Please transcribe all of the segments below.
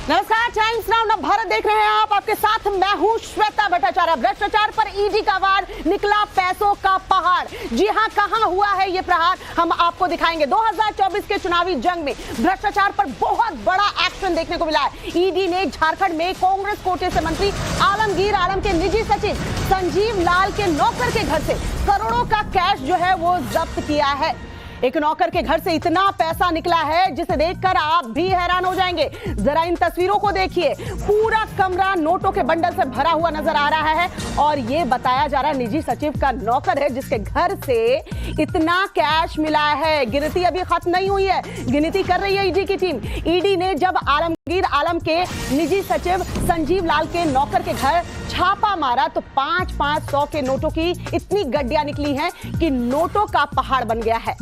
नमस्कार, times now Bharat देख रहे हैं आप। आपके साथ मैं हूं श्वेता भट्टाचार्य। भ्रष्टाचार पर ईडी का वार, निकला पैसों का पहाड़। जी हां, कहां हुआ है ये प्रहार, हम आपको दिखाएंगे। 2024 के चुनावी जंग में भ्रष्टाचार पर बहुत बड़ा एक्शन देखने को मिला है। ईडी ने झारखंड में कांग्रेस कोटे से मंत्री आलमगीर आलम के निजी सचिव संजीव लाल के नौकर के घर से करोड़ों का कैश जो है वो जब्त किया है। एक नौकर के घर से इतना पैसा निकला है जिसे देखकर आप भी हैरान हो जाएंगे। जरा इन तस्वीरों को देखिए। पूरा कमरा नोटों के बंडल से भरा हुआ नजर आ रहा है और ये बताया जा रहा है निजी सचिव का नौकर है जिसके घर से इतना कैश मिला है। गिनती अभी खत्म नहीं हुई है, गिनती कर रही है ईडी की टीम। ईडी ने जब आलमगीर आलम के निजी सचिव संजीव लाल के नौकर के घर छापा मारा तो 500 के नोटों की इतनी गड्डियां निकली हैं कि नोटों का पहाड़ बन गया है।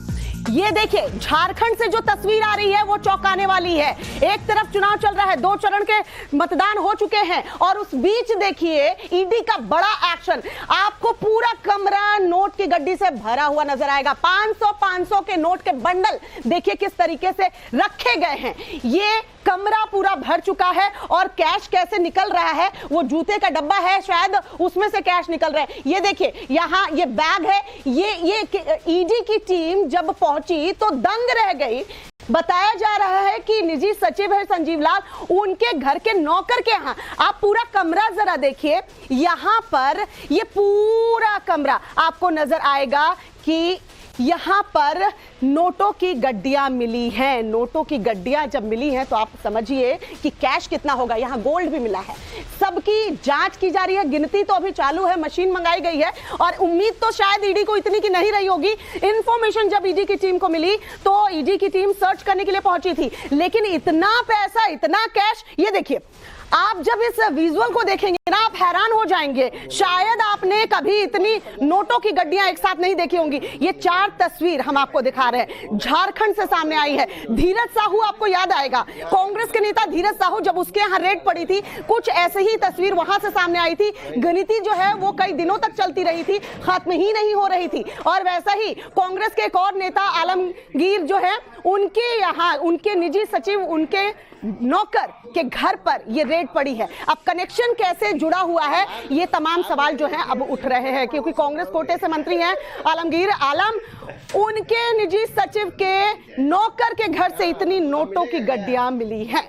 ये देखिए, झारखंड से जो तस्वीर आ रही है वो चौंकाने वाली है। एक तरफ चुनाव चल रहा है, 2 चरण के मतदान हो चुके हैं और उस बीच देखिए ईडी का बड़ा एक्शन। आपको पूरा कमरा नोट की गड्डी से भरा हुआ नजर आएगा। 500 के नोट के बंडल देखिए किस तरीके से रखे गए हैं। ये कमरा पूरा भर चुका है और कैश कैसे निकल रहा है, वो जूते का डब्बा है शायद, उसमें से कैश निकल रहा है। ये देखिए, यहाँ ये बैग है। ये ईडी की टीम जब पहुंची तो दंग रह गई। बताया जा रहा है कि निजी सचिव है संजीव लाल, उनके घर के नौकर के यहाँ। आप पूरा कमरा जरा देखिए, यहाँ पर ये पूरा कमरा आपको नजर आएगा कि यहाँ पर नोटों की गड्डियां मिली हैं। नोटों की गड्डियां जब मिली हैं तो आप समझिए कि कैश कितना होगा। यहाँ गोल्ड भी मिला है। सबकी जांच की जा रही है, गिनती तो अभी चालू है, मशीन मंगाई गई है और उम्मीद तो शायद ईडी को इतनी की नहीं रही होगी। इंफॉर्मेशन जब ईडी की टीम को मिली तो ईडी की टीम सर्च करने के लिए पहुंची थी, लेकिन इतना पैसा, इतना कैश, ये देखिए। आप जब इस विजुअल को देखेंगे ना आप हैरान हो जाएंगे। शायद आपने कभी इतनी नोटों की गड्डियां एक साथ नहीं देखी होंगी। ये 4 तस्वीर हम आपको दिखा रहे हैं, झारखंड से सामने आई है। धीरज साहू आपको याद आएगा, कांग्रेस के नेता धीरज साहू, जब उसके यहाँ रेड पड़ी थी कुछ ऐसे ही तस्वीर वहां से सामने आई थी। गिनती जो है वो कई दिनों तक चलती रही थी, खत्म ही नहीं हो रही थी। और वैसा ही कांग्रेस के एक और नेता आलमगीर जो है, उनके यहाँ उनके निजी सचिव, उनके नौकर के घर पर ये रेड पड़ी है। अब कनेक्शन कैसे जुड़ा हुआ है, ये तमाम सवाल जो हैं अब उठ रहे हैं, क्योंकि कांग्रेस कोटे से मंत्री हैं आलमगीर आलम, उनके निजी सचिव के नौकर के घर से इतनी नोटों की गड्डियां मिली हैं।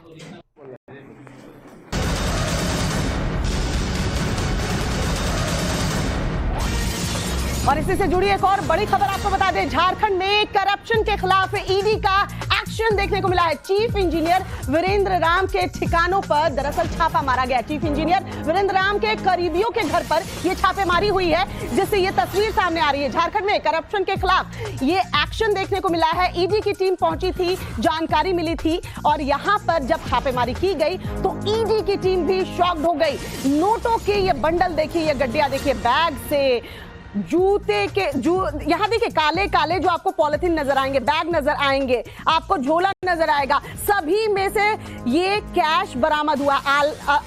और इसी से जुड़ी एक और बड़ी खबर आपको बता दें, झारखंड में करप्शन के खिलाफ ईडी का एक्शन देखने को मिला है। चीफ इंजीनियर वीरेंद्र राम के ठिकानों पर दरअसल छापा मारा गया। चीफ इंजीनियर वीरेंद्र राम के करीबियों के घर पर यह छापेमारी हुई है, जिससे यह तस्वीर सामने आ रही है। झारखंड में करप्शन के खिलाफ ये एक्शन देखने को मिला है। ईडी की टीम पहुंची थी, जानकारी मिली थी और यहां पर जब छापेमारी की गई तो ईडी की टीम भी शॉक्ड हो गई। नोटों के ये बंडल देखिए, ये गड्डियां देखिए, बैग से जूते के यहाँ देखिए काले काले जो आपको पॉलिथीन नजर आएंगे, बैग नजर आएंगे, आपको झोला नजर आएगा, सभी में से ये कैश बरामद हुआ।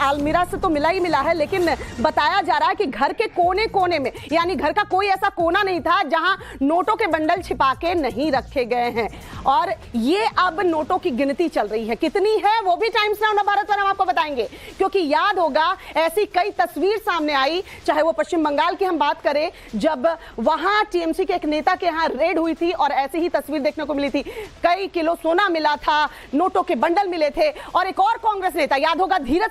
आलमीरा से तो मिला ही मिला है, लेकिन बताया जा रहा है कि घर के कोने कोने में, यानी घर का कोई ऐसा कोना नहीं था जहां नोटों के बंडल छिपा के नहीं रखे गए हैं। और ये अब नोटों की गिनती चल रही है, कितनी है वो भी टाइम्स नाउ भारत पर हम आपको बताएंगे, क्योंकि याद होगा ऐसी कई तस्वीर सामने आई, चाहे वो पश्चिम बंगाल की हम बात करें जब वहां टीएमसी के एक नेता के यहां रेड हुई थी और ऐसी ही तस्वीर देखने को मिली थी। कई किलो सोना मिला था, नोटों के बंडल मिले थे। और एक और कांग्रेस नेता, याद होगा धीरज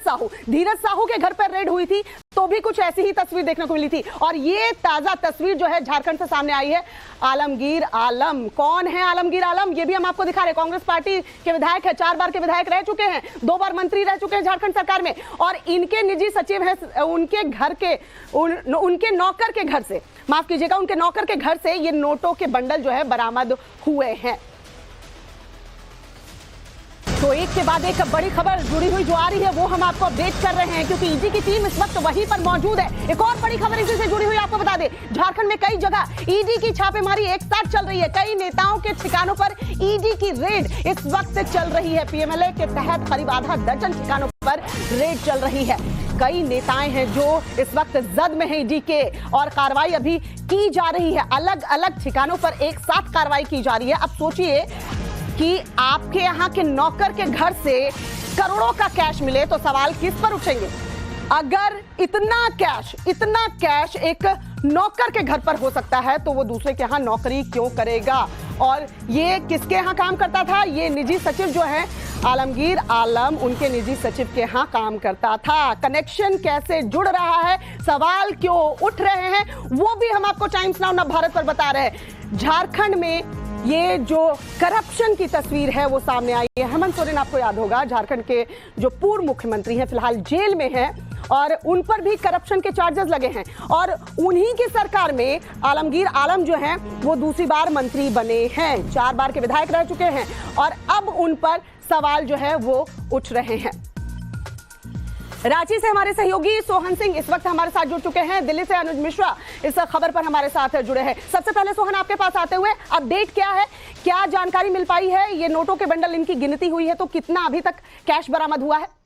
साहू के घर पर रेड हुई थी तो भी कुछ ऐसी ही तस्वीर देखने को मिली थी। और ये ताजा तस्वीर जो है झारखंड से सामने आई है। आलमगीर आलम, कौन है आलमगीर आलम, ये भी हम आपको दिखा रहे हैं। कांग्रेस पार्टी के विधायक है, 4 बार के विधायक रह चुके हैं, 2 बार मंत्री रह चुके हैं झारखंड सरकार में। और इनके निजी सचिव है, उनके घर के उनके नौकर के घर से, माफ कीजिएगा, उनके नौकर के घर से ये नोटों के बंडल जो है बरामद हुए हैं। तो एक के बाद एक बड़ी खबर जुड़ी हुई जो आ रही है वो हम आपको अपडेट कर रहे हैं, क्योंकि ईडी की टीम इस वक्त वहीं पर मौजूद है। एक और बड़ी खबर इसी से जुड़ी हुई आपको बता दें, झारखंड में कई जगह ईडी की छापेमारी एक साथ चल रही है। कई नेताओं के ठिकानों पर ईडी की रेड इस वक्त चल रही है। पीएमएलए के तहत करीब आधा दर्जन ठिकानों पर रेड चल रही है। कई नेताएं हैं जो इस वक्त जद में है ईडी के, और कार्रवाई अभी की जा रही है। अलग अलग ठिकानों पर एक साथ कार्रवाई की जा रही है। अब सोचिए कि आपके यहाँ के नौकर के घर से करोड़ों का कैश मिले तो सवाल किस पर उठेंगे? अगर इतना कैश एक नौकर के घर पर हो सकता है तो वो दूसरे के यहां नौकरी क्यों करेगा? और ये किसके यहां काम करता था? ये निजी सचिव जो है आलमगीर आलम, उनके निजी सचिव के यहां काम करता था। कनेक्शन कैसे जुड़ रहा है, सवाल क्यों उठ रहे हैं, वो भी हम आपको टाइम्स नाउ नवभारत पर बता रहे हैं। झारखंड में ये जो करप्शन की तस्वीर है वो सामने आई है। हेमंत सोरेन, आपको याद होगा, झारखंड के जो पूर्व मुख्यमंत्री हैं, फिलहाल जेल में हैं और उन पर भी करप्शन के चार्जेस लगे हैं। और उन्हीं की सरकार में आलमगीर आलम जो हैं वो दूसरी बार मंत्री बने हैं, 4 बार के विधायक रह चुके हैं और अब उन पर सवाल जो है वो उठ रहे हैं। रांची से हमारे सहयोगी सोहन सिंह इस वक्त हमारे साथ जुड़ चुके हैं। दिल्ली से अनुज मिश्रा इस खबर पर हमारे साथ जुड़े हैं। सबसे पहले सोहन, आपके पास आते हुए अपडेट क्या है, क्या जानकारी मिल पाई है? ये नोटों के बंडल, इनकी गिनती हुई है तो कितना अभी तक कैश बरामद हुआ है?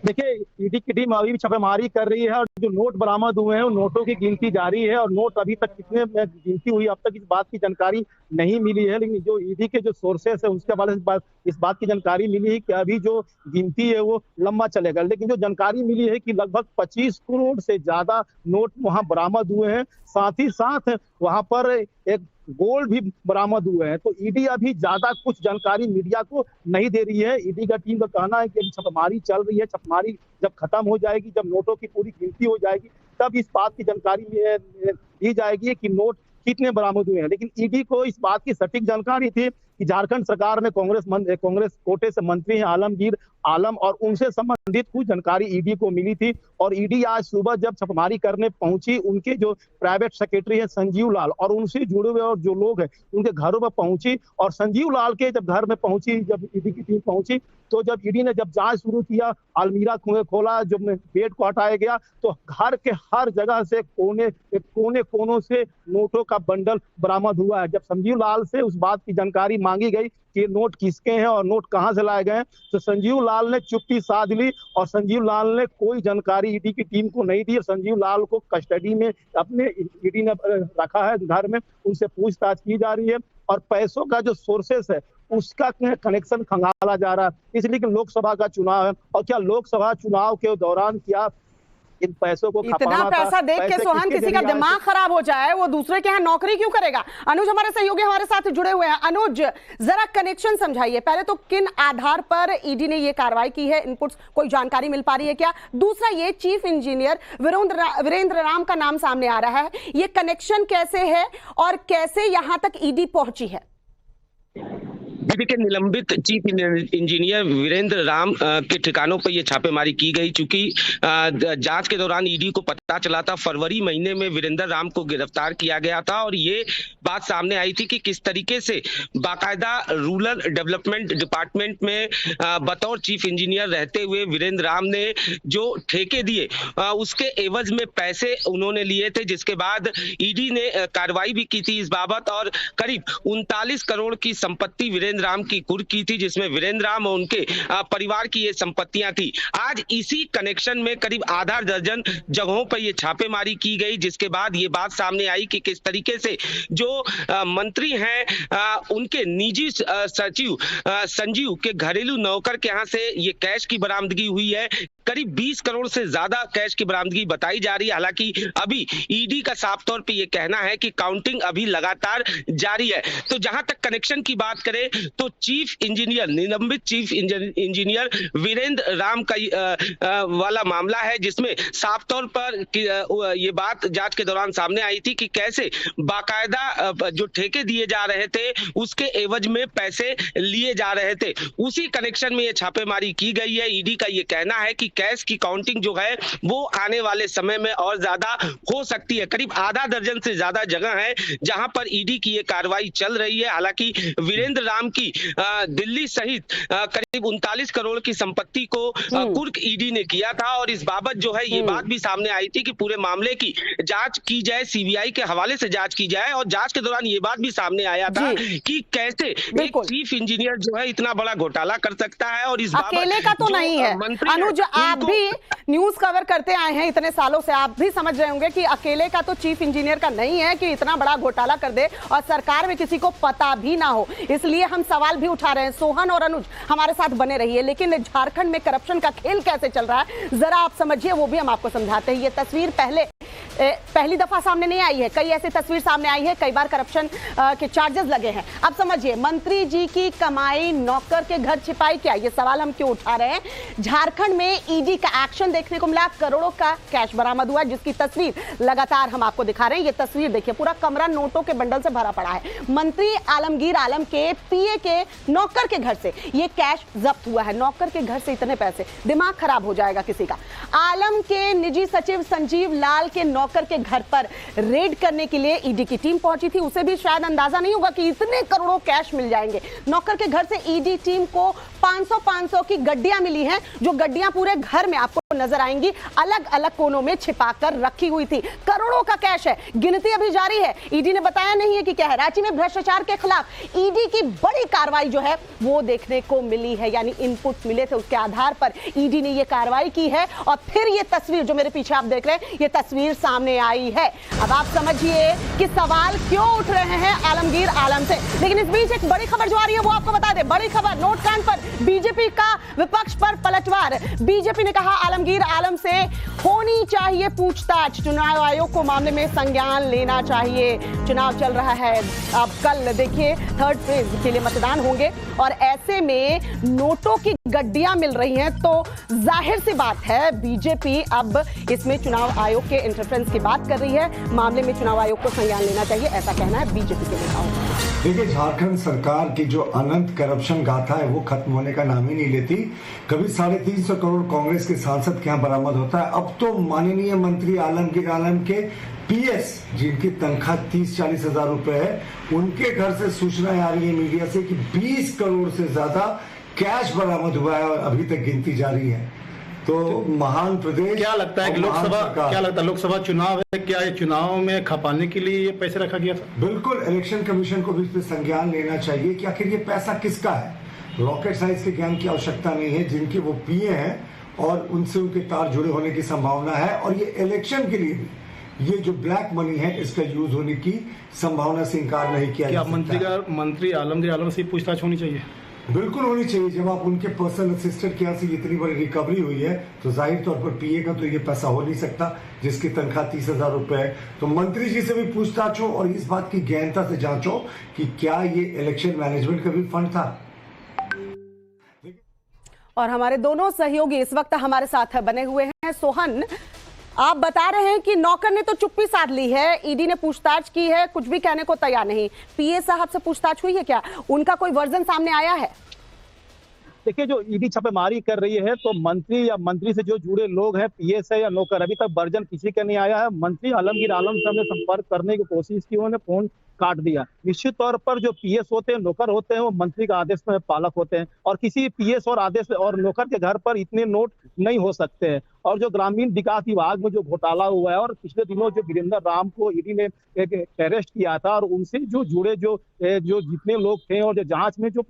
देखिए, ईडी की टीम अभी भी छापेमारी कर रही है और जो नोट बरामद हुए हैं उन नोटों की गिनती जारी है। और नोट अभी तक कितने में गिनती हुई अब तक इस बात की जानकारी नहीं मिली है, लेकिन जो ईडी के जो सोर्सेस है उसके हवाले से इस बात की जानकारी मिली है कि अभी जो गिनती है वो लंबा चलेगा। लेकिन जो जानकारी मिली है कि लगभग 25 करोड़ से ज्यादा नोट वहां बरामद हुए हैं। साथ ही साथ वहां पर एक गोल्ड भी बरामद हुए हैं। तो ईडी अभी ज्यादा कुछ जानकारी मीडिया को नहीं दे रही है। ईडी का टीम का कहना है कि अभी छापेमारी चल रही है, छापेमारी जब खत्म हो जाएगी, जब नोटों की पूरी गिनती हो जाएगी, तब इस बात की जानकारी दी जाएगी कि नोट कितने बरामद हुए हैं। लेकिन ईडी को इस बात की सटीक जानकारी थी कि झारखंड सरकार में कांग्रेस कोटे से मंत्री हैं आलमगीर आलम और उनसे संबंधित कुछ जानकारी ईडी को मिली थी। और ईडी आज सुबह जब छापेमारी करने पहुंची, उनके जो प्राइवेट सेक्रेटरी है संजीव लाल और उनसे जुड़े हुए और जो लोग हैं उनके घरों पर पहुंची। और संजीव लाल के जब घर में पहुंची, जब ईडी की टीम पहुंची, तो जब ईडी ने जब जांच शुरू किया, अलमीरा खोला, जब बेड को हटाया गया तो घर के हर जगह से कोनों से नोटों का बंडल बरामद हुआ है। जब संजीव लाल से उस बात की जानकारी मांगी गई कि नोट किसके हैं और नोट कहां से लाए गए, तो संजीव लाल ने चुप्पी साध ली और संजीव लाल ने कोई जानकारी ईडी की टीम को नहीं दी। और संजीव लाल को कस्टडी में अपने ईडी ने रखा है घर में, उनसे पूछताछ की जा रही है और पैसों का जो सोर्सेस है उसका कनेक्शन खंगाला जा रहा है। इसलिए कि लोकसभा का चुनाव है और क्या लोकसभा चुनाव के दौरान क्या इन पैसों को इतना पैसा देख के सोहन किसी का दिमाग खराब हो जाए, वो दूसरे के यहाँ नौकरी क्यों करेगा? अनुज हमारे सहयोगी हमारे साथ जुड़े हुए हैं। अनुज, जरा कनेक्शन समझाइए, पहले तो किन आधार पर ईडी ने ये कार्रवाई की है, इनपुट्स कोई जानकारी मिल पा रही है क्या? दूसरा, ये चीफ इंजीनियर वीरेंद्र राम का नाम सामने आ रहा है, ये कनेक्शन कैसे है और कैसे यहां तक ईडी पहुंची है? ईडी के निलंबित चीफ इंजीनियर वीरेंद्र राम के ठिकानों पर यह छापेमारी की गई। चूंकि जांच के दौरान ईडी को पता चला था, फरवरी महीने में वीरेंद्र राम को गिरफ्तार किया गया था और ये बात सामने आई थी कि किस तरीके से बाकायदा रूरल डेवलपमेंट डिपार्टमेंट में बतौर चीफ इंजीनियर रहते हुए वीरेंद्र राम ने जो ठेके दिए उसके एवज में पैसे उन्होंने लिए थे, जिसके बाद ईडी ने कार्रवाई भी की थी इस बाबत और करीब 39 करोड़ की संपत्ति वीरेंद्र राम की कुर्क की थी, जिसमें वीरेंद्र राम और उनके परिवार की ये संपत्तियां थी। आज इसी कनेक्शन में करीब आधा दर्जन जगहों पर ये छापेमारी की गई, जिसके बाद ये बात सामने आई कि किस तरीके से जो मंत्री हैं उनके निजी सचिव संजीव के घरेलू नौकर के यहां से ये कैश की बरामदगी हुई है। करीब 20 करोड़ से ज्यादा कैश की बरामदगी बताई जा रही है। हालांकि अभी ईडी का साफ तौर पे ये कहना है कि काउंटिंग अभी लगातार जारी है। तो जहां तक कनेक्शन की बात करें तो चीफ इंजीनियर, निलंबित चीफ इंजीनियर वीरेंद्र राम का वाला मामला है, जिसमें साफ तौर पर ये बात जांच के दौरान सामने आई थी कि कैसे बाकायदा जो ठेके दिए जा रहे थे उसके एवज में पैसे लिए जा रहे थे। उसी कनेक्शन में ये छापेमारी की गई है। ईडी का ये कहना है कि कैश की काउंटिंग जो है वो आने वाले समय में और ज्यादा हो सकती है। करीब आधा दर्जन से ज्यादा जगह है जहां पर ईडी की ये कार्रवाई चल रही है। हालांकि वीरेंद्र राम की दिल्ली सहित करीब 39 करोड़ की संपत्ति को कुर्क ईडी ने किया था और इस बाबत जो है ये बात भी सामने आई थी कि पूरे मामले की जांच की जाए, सीबीआई के हवाले से जांच की जाए। और जांच के दौरान ये बात भी सामने आया था कि कैसे एक चीफ इंजीनियर जो है इतना बड़ा घोटाला कर सकता है। और इस अकेले का तो नहीं है अनुज, आप भी न्यूज कवर करते आए हैं इतने सालों से, आप भी समझ रहे होंगे कि अकेले का तो चीफ इंजीनियर का नहीं है कि इतना बड़ा घोटाला कर दे और सरकार में किसी को पता भी ना हो। इसलिए हम सवाल भी उठा रहे हैं। सोहन और अनुज हमारे साथ बने रहिए। लेकिन झारखंड में करप्शन का खेल कैसे चल रहा है जरा आप समझिए, वो भी हम आपको समझाते हैं। ये तस्वीर पहली दफा सामने नहीं आई है, कई ऐसी तस्वीर सामने आई है, कई बार करप्शन के चार्जेस लगे हैं। अब समझिए, मंत्री जी की कमाई नौकर के घर छिपाई क्या? ये सवाल हम क्यों उठा रहे हैं? झारखंड में ईडी का एक्शन देखने को मिला, करोड़ों का कैश बरामद हुआ, जिसकी तस्वीर लगातार हम आपको दिखा रहे हैं। ये तस्वीर देखिए, पूरा कमरा नोटों के बंडल से भरा पड़ा है। मंत्री आलमगीर आलम के पीए के नौकर के घर से ये कैश जब्त हुआ है। नौकर के घर से इतने पैसे, दिमाग खराब हो जाएगा किसी का। आलम के निजी सचिव संजीव लाल के नौकर के घर पर रेड करने के लिए ईडी की टीम पहुंची थी। उसे भी शायद अंदाजा नहीं होगा कि इतने करोड़ों कैश मिल जाएंगे। नौकर के घर से ईडी टीम को 500 की गड्डियां मिली हैं, जो गड्डियां पूरे घर में आपको नजर आएंगी, अलग अलग कोनों में छिपाकर रखी हुई थी। करोड़ों का कैश है, गिनती अभी जारी है। ईडी ने बताया नहीं है कि क्या है। रांची में भ्रष्टाचार के खिलाफ ईडी की बड़ी कार्रवाई जो है वो देखने को मिली है, यानी इनपुट मिले थे, उसके आधार पर ईडी ने ये कार्रवाई की है। और फिर ये तस्वीर जो मेरे पीछे आप देख रहे हैं, ये तस्वीर सामने आई है। अब आप समझिए कि सवाल क्यों उठ रहे हैं आलमगीर आलम से। लेकिन इस बीच एक बड़ी खबर जो आ रही है वो आपको बता दें। बड़ी खबर, नोटकांड पर बीजेपी का विपक्ष पर पलटवार। बीजेपी ने कहा आलमगीर आलम से होनी चाहिए पूछताछ, चुनाव आयोग को मामले में संज्ञान लेना चाहिए। चुनाव चल रहा है, अब कल देखिए 3rd फेज के लिए मतदान होंगे और ऐसे में नोटों की गड्डियां मिल रही हैं, तो जाहिर सी बात है बीजेपी अब इसमें चुनाव आयोग के इंटरफेरेंस की बात कर रही है। मामले में चुनाव आयोग को संज्ञान लेना चाहिए, ऐसा कहना है बीजेपी के नेताओं का। देखिए, झारखंड सरकार की जो अनंत करप्शन गाथा है वो खत्म होने का नाम ही नहीं लेती। कभी 350 करोड़ कांग्रेस के सांसद के यहाँ बरामद होता है, अब तो माननीय मंत्री आलमगीर आलम के पीएस, जिनकी तनख्वाह 30-40 हजार रुपए है, उनके घर से सूचनाएं आ रही है मीडिया से कि 20 करोड़ से ज्यादा कैश बरामद हुआ है और अभी तक गिनती जारी है। तो महान प्रदेश। क्या लगता है कि लोकसभा चुनाव है, क्या ये चुनाव में खपाने के लिए ये पैसे रखा गया था? बिल्कुल, इलेक्शन कमीशन को भी इस पर संज्ञान लेना चाहिए कि आखिर ये पैसा किसका है। रॉकेट साइंस के ज्ञान की आवश्यकता नहीं है, जिनके वो पीए हैं और उनसे उनके तार जुड़े होने की संभावना है, और ये इलेक्शन के लिए भी ये जो ब्लैक मनी है इसका यूज होने की संभावना से इनकार नहीं किया जा सकता। मंत्री आलमगीर आलम से पूछताछ होनी चाहिए? बिल्कुल होनी चाहिए। जब आप उनके पर्सनल असिस्टेंट के यहाँ से इतनी बड़ी रिकवरी हुई है तो जाहिर तौर पर पीए का तो ये पैसा हो नहीं सकता, जिसकी तनख्वाह 30,000 रुपए है। तो मंत्री जी से भी पूछताछ हो और इस बात की गहनता से जांचो कि क्या ये इलेक्शन मैनेजमेंट का भी फंड था। और हमारे दोनों सहयोगी इस वक्त हमारे साथ बने हुए हैं। सोहन, आप बता रहे हैं कि नौकर ने तो चुप्पी साध ली है, ईडी ने पूछताछ की है, कुछ भी कहने को तैयार नहीं। पीए साहब से पूछताछ हुई है क्या? उनका कोई वर्जन सामने आया है? देखिए, जो ईडी छापेमारी कर रही है तो मंत्री या मंत्री से जो जुड़े लोग हैं, पीएस है या नौकर, अभी तक वर्जन किसी का नहीं आया है। मंत्री आलमगीर आलम से हमने संपर्क करने की कोशिश की, उन्होंने फोन काट दिया। निश्चित तौर पर जो पीएस होते हैं, नौकर होते हैं, वो मंत्री का आदेश में पालक होते हैं और किसी पीएस और आदेश और नौकर के घर पर इतने नोट नहीं हो सकते हैं। और जो ग्रामीण विकास विभाग में जो घोटाला हुआ है और पिछले दिनों जो वीरेंद्र राम को ईडी ने अरेस्ट किया था और उनसे जो जुड़े जो जितने लोग थे और जो जांच में जो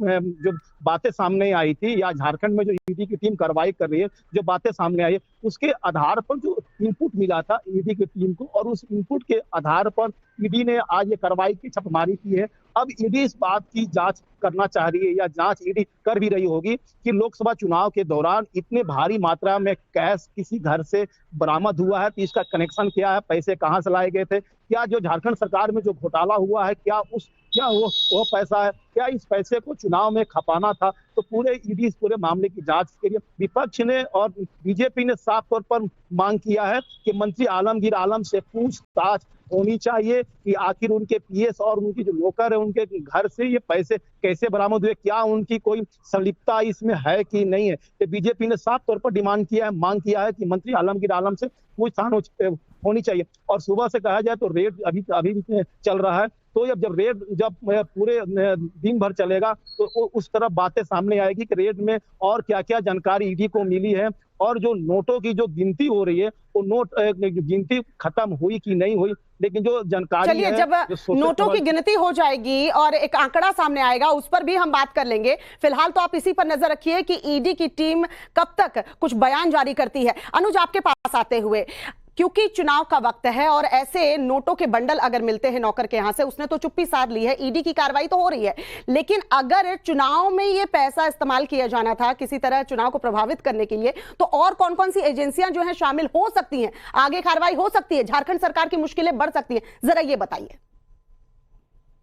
बातें सामने आई थी, या झारखंड में जो ईडी की टीम कार्रवाई कर रही है, जो बातें सामने आई है, उसके आधार पर जो इनपुट मिला था ईडी की टीम को, और उस इनपुट के आधार पर ईडी ने आज ये कार्रवाई की, छापेमारी की है। अब ईडी इस बात की जांच करना चाह रही है या जांच ईडी कर भी रही होगी कि लोकसभा चुनाव के दौरान इतने भारी मात्रा में कैश किसी घर से बरामद हुआ है, तो इसका कनेक्शन क्या है, पैसे कहां से लाए गए थे, क्या जो झारखंड सरकार में जो घोटाला हुआ है क्या वो पैसा है, क्या इस पैसे को चुनाव में खपाना था। तो पूरे ईडी इस पूरे मामले की जांच के लिए विपक्ष ने और बीजेपी ने साफ तौर पर मांग किया है कि मंत्री आलमगीर आलम से पूछताछ होनी चाहिए कि आखिर उनके पीएस और उनकी जो नौकर है उनके घर से ये पैसे कैसे बरामद हुए, क्या उनकी कोई संलिप्तता इसमें है कि नहीं है। तो बीजेपी ने साफ तौर पर डिमांड किया है, मांग किया है कि मंत्री आलमगीर आलम से पूछताछ होनी चाहिए। और सुबह से कहा जाए तो रेड अभी चल रहा है, तो जब रेड पूरे दिन भर चलेगा तो उस तरफ बातें सामने आएगी कि रेड में और क्या क्या जानकारी ईडी को मिली है, और जो नोटों की जो गिनती हो रही है वो नोट गिनती खत्म हुई कि नहीं हुई, लेकिन जो जानकारी चलिए है, जब नोटों की गिनती हो जाएगी और एक आंकड़ा सामने आएगा उस पर भी हम बात कर लेंगे। फिलहाल तो आप इसी पर नजर रखिए कि ईडी की टीम कब तक कुछ बयान जारी करती है। अनुज, आपके पास आते हुए, क्योंकि चुनाव का वक्त है और ऐसे नोटों के बंडल अगर मिलते हैं नौकर के यहां से, उसने तो चुप्पी साध ली है, ईडी की कार्रवाई तो हो रही है, लेकिन अगर चुनाव में ये पैसा इस्तेमाल किया जाना था किसी तरह चुनाव को प्रभावित करने के लिए, तो और कौन कौन सी एजेंसियां जो हैं शामिल हो सकती हैं, आगे कार्रवाई हो सकती है, झारखंड सरकार की मुश्किलें बढ़ सकती हैं, जरा ये बताइए।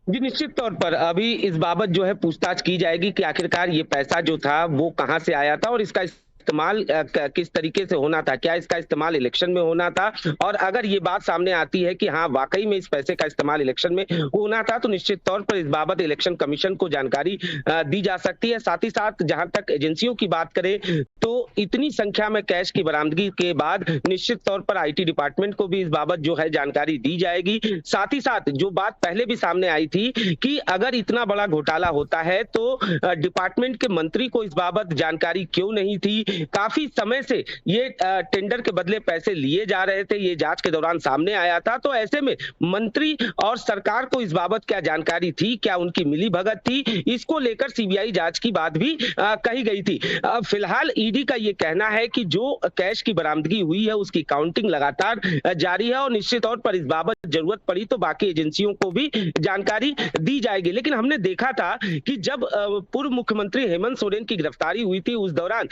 जी, निश्चित तौर पर अभी इस बाबत जो है पूछताछ की जाएगी कि आखिरकार ये पैसा जो था वो कहां से आया था और इसका इस्तेमाल किस तरीके से होना था, क्या इसका इस्तेमाल इलेक्शन में होना था। और अगर ये बात सामने आती है कि हाँ वाकई में इस पैसे का इस्तेमाल इलेक्शन में होना था, तो निश्चित तौर पर इस बाबत इलेक्शन कमीशन को जानकारी दी जा सकती है। साथ ही साथ जहां तक एजेंसियों की बात करें तो इतनी संख्या में कैश की बरामदगी के बाद निश्चित तौर पर IT डिपार्टमेंट को भी इस बाबत जो है जानकारी दी जाएगी। साथ ही साथ जो बात पहले भी सामने आई थी कि अगर इतना बड़ा घोटाला होता है तो डिपार्टमेंट के मंत्री को इस बाबत जानकारी क्यों नहीं थी। काफी समय से ये टेंडर के बदले पैसे लिए जा रहे थे, ये जांच के दौरान सामने आया था। तो ऐसे में मंत्री और सरकार को इस बाबत क्या जानकारी थी, क्या उनकी मिली भगत थी, इसको लेकर CBI जांच की बात भी कही गई थी। फिलहाल ईडी का ये कहना है कि जो कैश की बरामदगी हुई है उसकी काउंटिंग लगातार जारी है और निश्चित तौर पर इस बाबत जरूरत पड़ी तो बाकी एजेंसियों को भी जानकारी दी जाएगी। लेकिन हमने देखा था कि जब पूर्व मुख्यमंत्री हेमंत सोरेन की गिरफ्तारी हुई थी उस दौरान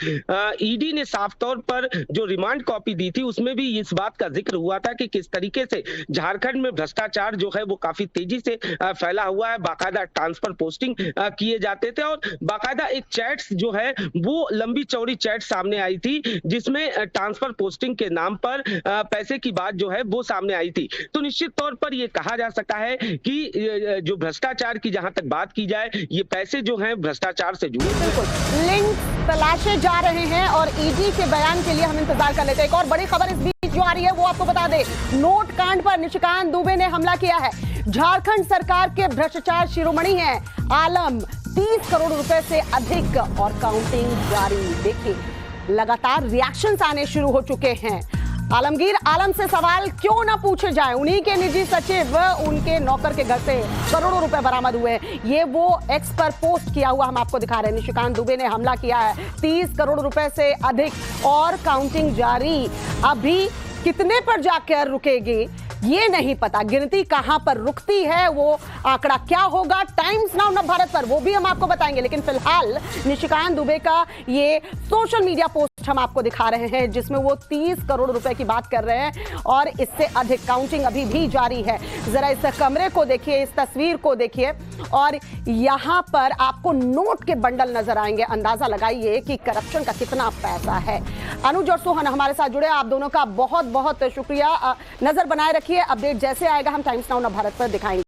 ईडी ने साफ तौर पर जो रिमांड कॉपी दी थी उसमें भी इस बात का जिक्र हुआ था कि किस तरीके से झारखंड में भ्रष्टाचार जो है वो काफी तेजी से फैला हुआ है। बाकायदा ट्रांसफर पोस्टिंग किए जाते थे और बाकायदा एक चैट्स जो है वो लंबी चौड़ी चैट सामने आई थी जिसमें ट्रांसफर पोस्टिंग के नाम पर पैसे की बात जो है वो सामने आई थी। तो निश्चित तौर पर यह कहा जा सकता है कि जो भ्रष्टाचार की जहां तक बात की जाए ये पैसे जो हैं भ्रष्टाचार से जुड़े लिंक तलाशे जा रहे हैं और ईडी के बयान के लिए हम इंतजार कर लेते हैं। एक और बड़ी खबर इस बीच जो आ रही है वो आपको बता दें, नोट कांड पर निशिकांत दुबे ने हमला किया है। झारखंड सरकार के भ्रष्टाचार शिरोमणि हैं आलम, 30 करोड़ रुपए से अधिक और काउंटिंग जारी। देखिए लगातार रिएक्शंस आने शुरू हो चुके हैं। आलमगीर आलम से सवाल क्यों ना पूछे जाए, उन्हीं के निजी सचिव उनके नौकर के घर से करोड़ों रुपए बरामद हुए हैं। ये वो एक्स पर पोस्ट किया हुआ हम आपको दिखा रहे हैं। निशिकांत दुबे ने हमला किया है, 30 करोड़ रुपए से अधिक और काउंटिंग जारी। अभी कितने पर जाकर रुकेगी ये नहीं पता, गिनती कहां पर रुकती है, वो आंकड़ा क्या होगा टाइम्स नाउ नवभारत पर वो भी हम आपको बताएंगे। लेकिन फिलहाल निशिकांत दुबे का ये सोशल मीडिया पोस्ट हम आपको दिखा रहे हैं जिसमें वो 30 करोड़ रुपए की बात कर रहे हैं और इससे अधिक काउंटिंग अभी भी जारी है। जरा इस कमरे को देखिए, इस तस्वीर को देखिए और यहां पर आपको नोट के बंडल नजर आएंगे। अंदाजा लगाइए कि करप्शन का कितना पैसा है। अनुज और सोहन हमारे साथ जुड़े, आप दोनों का बहुत बहुत शुक्रिया। नजर बनाए रखिए, अपडेट जैसे आएगा हम टाइम्स नाउ नवभारत पर दिखाएंगे।